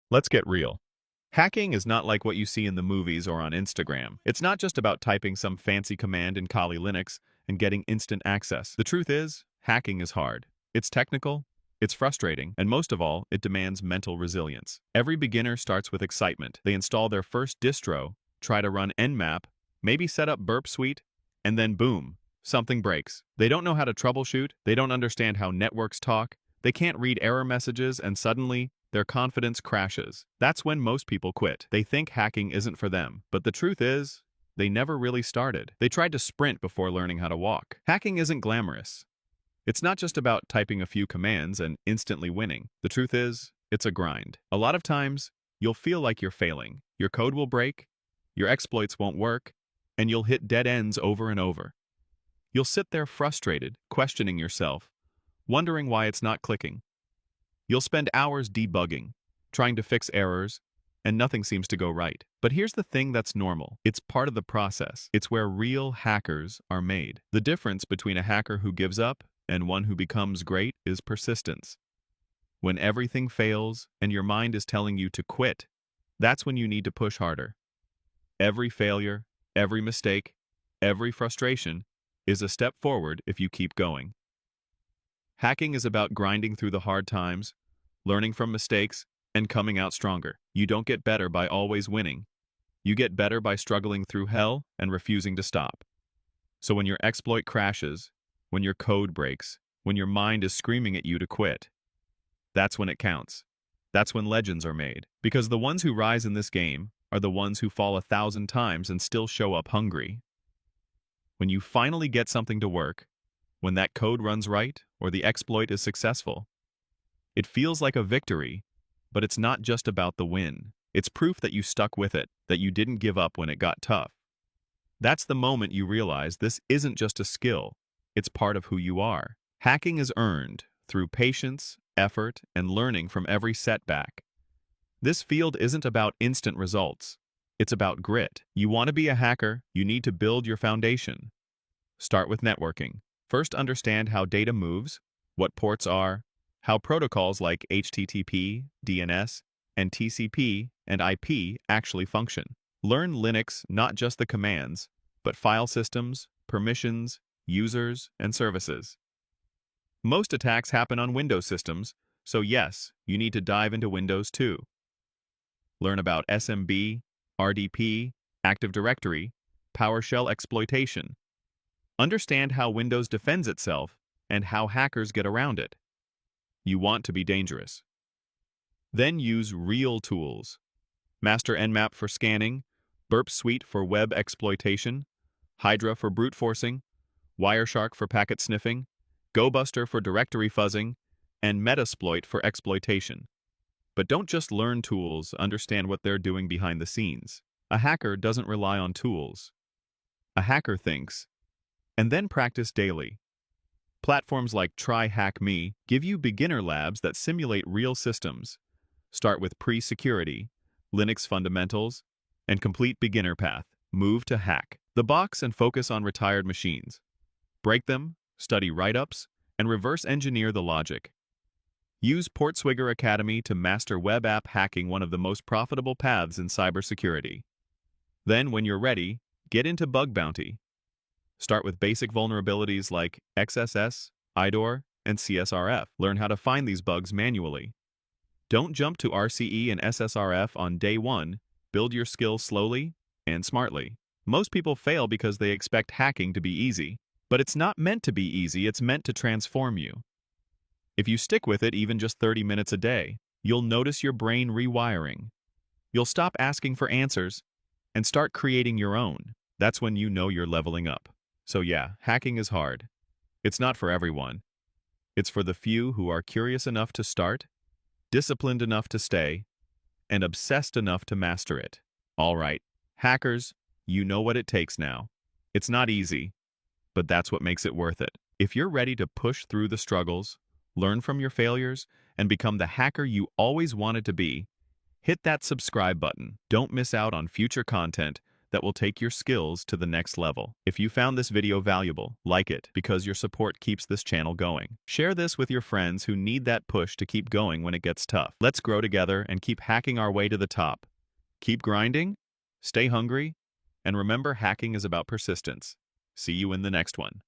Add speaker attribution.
Speaker 1: Let's get real. Hacking is not like what you see in the movies or on Instagram. It's not just about typing some fancy command in Kali Linux and getting instant access. The truth is, hacking is hard. It's technical, it's frustrating, and most of all, it demands mental resilience. Every beginner starts with excitement. They install their first distro, try to run Nmap, maybe set up Burp Suite, and then boom, something breaks. They don't know how to troubleshoot, they don't understand how networks talk, they can't read error messages, and suddenly, their confidence crashes. That's when most people quit. They think hacking isn't for them. But the truth is, they never really started. They tried to sprint before learning how to walk. Hacking isn't glamorous. It's not just about typing a few commands and instantly winning. The truth is, it's a grind. A lot of times, you'll feel like you're failing. Your code will break, your exploits won't work, and you'll hit dead ends over and over. You'll sit there frustrated, questioning yourself, wondering why it's not clicking. You'll spend hours debugging, trying to fix errors, and nothing seems to go right. But here's the thing that's normal. It's part of the process. It's where real hackers are made. The difference between a hacker who gives up and one who becomes great is persistence. When everything fails and your mind is telling you to quit, that's when you need to push harder. Every failure, every mistake, every frustration is a step forward if you keep going. Hacking is about grinding through the hard times, learning from mistakes, and coming out stronger. You don't get better by always winning. You get better by struggling through hell and refusing to stop. So when your exploit crashes, when your code breaks, when your mind is screaming at you to quit, that's when it counts. That's when legends are made. Because the ones who rise in this game are the ones who fall 1,000 times and still show up hungry. When you finally get something to work, when that code runs right, or the exploit is successful, it feels like a victory, but it's not just about the win. It's proof that you stuck with it, that you didn't give up when it got tough. That's the moment you realize this isn't just a skill, it's part of who you are. Hacking is earned through patience, effort, and learning from every setback. This field isn't about instant results. It's about grit. You want to be a hacker, you need to build your foundation. Start with networking. First, understand how data moves, what ports are, how protocols like HTTP, DNS, and TCP and IP actually function. Learn Linux, not just the commands, but file systems, permissions, users, and services. Most attacks happen on Windows systems, so yes, you need to dive into Windows too. Learn about SMB, RDP, Active Directory, PowerShell exploitation. Understand how Windows defends itself and how hackers get around it. You want to be dangerous. Then use real tools. Master Nmap for scanning, Burp Suite for web exploitation, Hydra for brute forcing, Wireshark for packet sniffing, GoBuster for directory fuzzing, and Metasploit for exploitation. But don't just learn tools, understand what they're doing behind the scenes. A hacker doesn't rely on tools. A hacker thinks, and then practice daily. Platforms like TryHackMe give you beginner labs that simulate real systems. Start with pre-security, Linux fundamentals, and complete beginner path. Move to hack the box and focus on retired machines. Break them, study write-ups, and reverse engineer the logic. Use Portswigger Academy to master web app hacking, one of the most profitable paths in cybersecurity. Then, when you're ready, get into bug bounty. Start with basic vulnerabilities like XSS, IDOR, and CSRF. Learn how to find these bugs manually. Don't jump to RCE and SSRF on day one. Build your skills slowly and smartly. Most people fail because they expect hacking to be easy. But it's not meant to be easy, it's meant to transform you. If you stick with it even just 30 minutes a day, you'll notice your brain rewiring. You'll stop asking for answers and start creating your own. That's when you know you're leveling up. So yeah, hacking is hard. It's not for everyone. It's for the few who are curious enough to start, disciplined enough to stay, and obsessed enough to master it. All right, hackers, you know what it takes now. It's not easy, but that's what makes it worth it. If you're ready to push through the struggles, learn from your failures, and become the hacker you always wanted to be, hit that subscribe button. Don't miss out on future content that will take your skills to the next level. If you found this video valuable, like it because your support keeps this channel going. Share this with your friends who need that push to keep going when it gets tough. Let's grow together and keep hacking our way to the top. Keep grinding, stay hungry, and remember hacking is about persistence. See you in the next one.